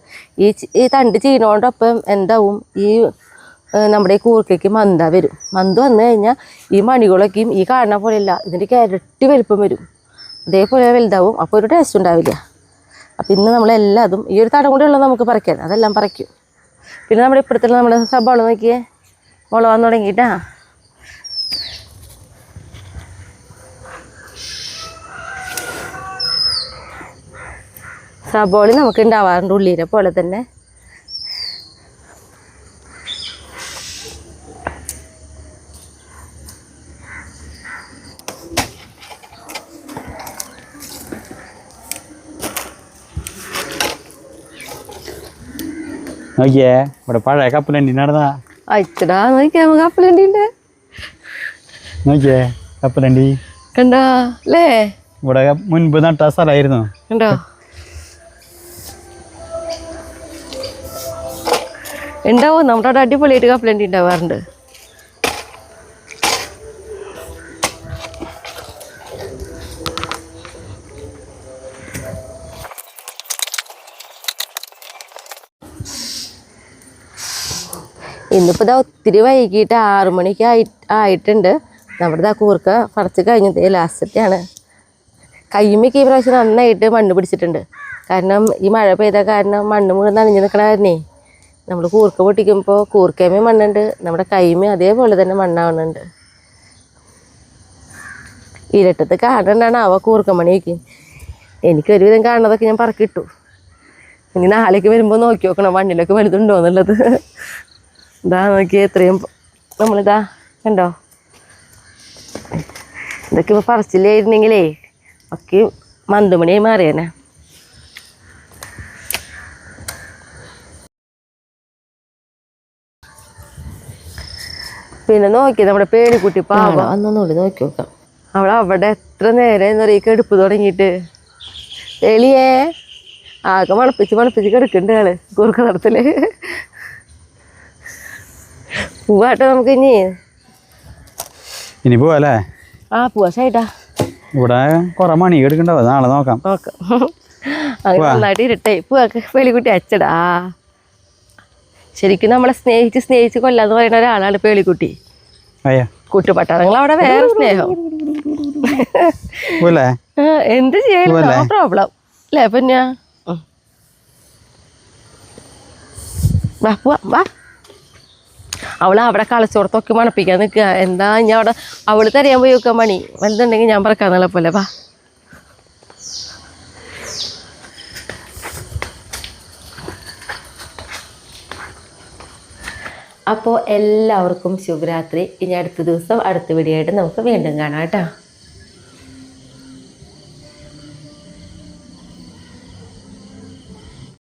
ഈ തണ്ട് ചീനോടൊപ്പം എന്താവും ഈ നമ്മുടെ ഈ കൂർക്കയ്ക്ക് മന്ത വരും. മന്ത് വന്നു കഴിഞ്ഞാൽ ഈ മണികളൊക്കെയും ഈ കാണുന്ന പോലെയല്ല, ഇതിൻ്റെ ഇരട്ടി വലുപ്പം വരും. അതേപോലെ വലുതാവും. അപ്പോൾ ഒരു ടേസ്റ്റ് ഉണ്ടാവില്ല. അപ്പം ഇന്ന് നമ്മളെല്ലാതും ഈ ഒരു തടം കൂടെ ഉള്ളത് നമുക്ക് പറിക്കാൻ, അതെല്ലാം പറിക്കും. പിന്നെ നമ്മുടെ ഇപ്പോഴത്തെ നമ്മുടെ സവാള നോക്കിയേ മുളകാൻ തുടങ്ങിയിട്ടാ. സബോളി നമുക്ക് ഉണ്ടാവാറുണ്ട് ഉള്ളിലെ പോലെ തന്നെ. നോക്കിയേ ഇവിടെ പഴയ കപ്പലണ്ടി നടന്നാ അയച്ചടാ നോക്കിയാ കപ്പലണ്ടിണ്ട് നോക്കിയേ കപ്പലണ്ടി കണ്ടോ അല്ലേ ഇവിടെ മുൻപ് നട്ട സ്ഥലമായിരുന്നു. കണ്ടോ ഉണ്ടാവും നമ്മുടെ അവിടെ അടിപൊളിയായിട്ട് കപ്പലണ്ടി ഉണ്ടാവാറുണ്ട്. ഇന്നിപ്പോൾ ഇതാ ഒത്തിരി വൈകിട്ട് 6 മണിക്ക് ആയിട്ടുണ്ട്. നമ്മുടെ ഇതാ കൂർക്ക പറിച്ച് കഴിഞ്ഞത് ലാസ്റ്റത്തെയാണ്. കയ്യുമ്മയ്ക്ക് ഈ പ്രാവശ്യം നന്നായിട്ട് മണ്ണ് പിടിച്ചിട്ടുണ്ട്. കാരണം ഈ മഴ പെയ്ത കാരണം മണ്ണ് മുഴുവൻ നനഞ്ഞ് നിൽക്കണ കാരണേ നമ്മൾ കൂർക്ക പൊട്ടിക്കുമ്പോൾ കൂർക്കമ്മയും മണ്ണുണ്ട്, നമ്മുടെ കൈമയും അതേപോലെ തന്നെ മണ്ണാവുന്നുണ്ട്. ഇരട്ടത്ത് കാണണ്ടാണ് അവ കൂർക്കമണിയൊക്കെ. എനിക്കൊരുവിധം കാണുന്നതൊക്കെ ഞാൻ പറക്കിട്ടു. ഇനി നാളേക്ക് വരുമ്പോൾ നോക്കി നോക്കണം മണ്ണിലൊക്കെ വലുതുണ്ടോ എന്നുള്ളത്. ഇതാ നോക്കിയേ എത്രയും നമ്മളിതാ കണ്ടോ. ഇതൊക്കെ ഇപ്പോൾ പറച്ചില്ലായിരുന്നെങ്കിലേ ഒക്കെ മന്തുമണിയായി മാറിയേനെ. പിന്നെ നോക്കി നമ്മുടെ പേടിക്കുട്ടി പാവം അന്നൊന്നുകൂടി നോക്കി നോക്കാം. അവിടെ എത്ര നേരം എന്താ പറയുക കെടുപ്പ് തുടങ്ങിയിട്ട്. എളിയേ ആകെ മണപ്പിച്ച് കിടക്കുന്നുണ്ട് ആള് കൂർക്ക നടത്തില്. പോവാട്ടെ നമുക്ക് ഇനി പോവല്ലേ? പോവാ ചേട്ടാ. ഇവിടെ കുറെ മണി എടുക്കണ്ടാവും, നാളെ നോക്കാം. അങ്ങനെ നന്നായിട്ട് ഇരുട്ടെ പോവാ പേളിക്കുട്ടി അച്ചടാ. ശരിക്കും നമ്മളെ സ്നേഹിച്ച് കൊല്ലാന്ന് പറയുന്ന ഒരാളാണ് പേളിക്കുട്ടി. കുട്ടിപ്പട്ടാളങ്ങൾ അവിടെ വേറെ സ്നേഹം. എന്ത് ചെയ്യാൻ പ്രോബ്ലം അല്ലേ? പിന്നെ വാ പോവാ വാ. അവള് അവിടെ കളിച്ചോടത്തൊക്കെ മണപ്പിക്കാൻ നിൽക്കുക. എന്താ ഞാൻ അവിടെ അവള് തരാൻ പോയി വെക്കാൻ മണി വലുതുണ്ടെങ്കിൽ ഞാൻ പറക്കാന്നുള്ള പോലെ വാ. അപ്പോൾ എല്ലാവർക്കും ശുഭരാത്രി. ഇനി അടുത്ത ദിവസം അടുത്ത വീഡിയോ ആയിട്ട് നമുക്ക് വീണ്ടും കാണാം കേട്ടോ.